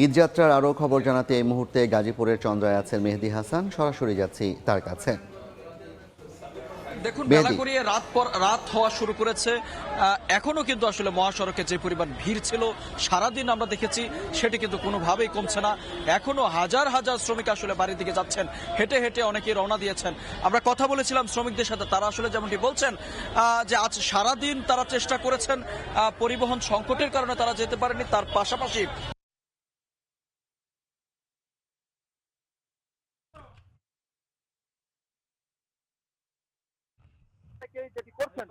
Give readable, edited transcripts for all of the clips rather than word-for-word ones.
ঈদযাত্রার আরও খবর জানাতে এই মুহূর্তে গাজীপুরের চন্দ্রায় আছেন মেহেদি হাসান। সরাসরি যাচ্ছি তার কাছে। দেখুন, বেলা গড়িয়ে রাত হওয়া শুরু করেছে। এখনো কিন্তু আসলে মহাসড়কে যে পরিমাণ ভিড় ছিল সারাদিন আমরা দেখেছি, সেটি কিন্তু কোনোভাবেই কমছে না। এখনো হাজার হাজার শ্রমিক আসলে বাড়ির দিকে যাচ্ছেন, হেঁটে হেঁটে অনেকেই রওনা দিয়েছেন। আমরা কথা বলেছিলাম শ্রমিকদের সাথে, তারা আসলে যেমনটি বলছেন যে আজ সারাদিন তারা চেষ্টা করেছেন, পরিবহন সংকটের কারণে তারা যেতে পারেনি। তার পাশাপাশি যেটি করছেন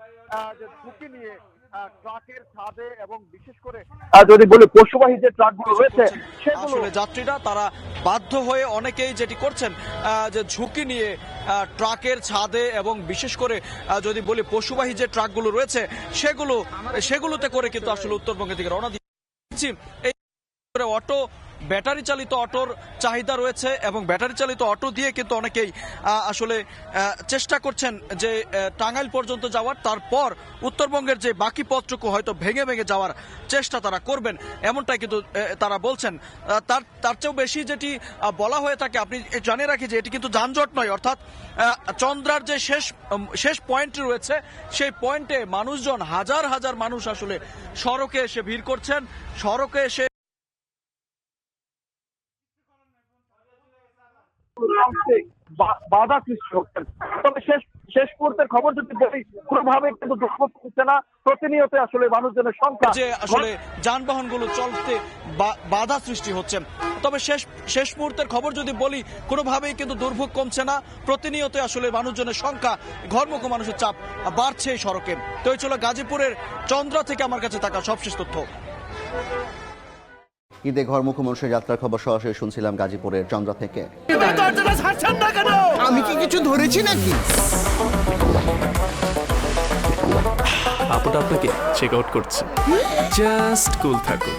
যে ঝুঁকি নিয়ে ট্রাকের ছাদে এবং বিশেষ করে যদি বলি পশুবাহী যে ট্রাকগুলো রয়েছে সেগুলো যাত্রীরা তারা বাধ্য হয়ে অনেকেই যেটি করছেন যে ঝুঁকি নিয়ে ট্রাকের ছাদে এবং বিশেষ করে যদি বলি পশুবাহী যে ট্রাকগুলো রয়েছে সেগুলোতে করে কিন্তু আসলে উত্তরবঙ্গের দিকে রওনা দিচ্ছি। এই অটো, ব্যাটারি চালিত অটোর চাহিদা রয়েছে এবং ব্যাটারি চালিত অটো দিয়ে কিন্তু অনেকেই আসলে চেষ্টা করছেন যে টাঙ্গাইল পর্যন্ত যাওয়ার, তারপর উত্তরবঙ্গের যে বাকি পথটুকু হয়তো ভেঙে ভেঙে যাওয়ার চেষ্টা তারা করবেন, এমনটাই কিন্তু তারা বলছেন। তার চেয়েও বেশি যেটি বলা হয়ে থাকে, আপনি জানিয়ে রাখি যে এটি কিন্তু যানজট নয়, অর্থাৎ চন্দ্রার যে শেষ পয়েন্ট রয়েছে সেই পয়েন্টে মানুষজন, হাজার হাজার মানুষ আসলে সড়কে এসে ভিড় করছেন, সড়কে এসে বাধা সৃষ্টি হচ্ছেন। তবে শেষ মুহূর্তের খবর যদি বলি, কোনোভাবে কিন্তু দুর্ভোগ হচ্ছে না। প্রতিনিয়ত আসলে মানুষজনের সংখ্যা, যে আসলে যানবাহনগুলো চলতে বাধা সৃষ্টি হচ্ছে। তবে শেষ মুহূর্তের খবর যদি বলি, কোনোভাবেই কিন্তু দুর্ভোগ কমছে না। প্রতিনিয়ত আসলে মানুষজনের সংখ্যা, ঘরমুখো মানুষের চাপ বাড়ছে এই সড়কে। তো এই ছিল গাজীপুরের চন্দ্রা থেকে আমার কাছে থাকা সবশেষ তথ্য। ঈদে ঘরমুখো মানুষের যাত্রার খবর সরাসরি শুনছিলাম গাজীপুরের চন্দ্রা থেকে। আমি কি কিছু ধরেছি নাকি? আপুটা আপনাকে চেক আউট করছে, জাস্ট কুল থাকুন।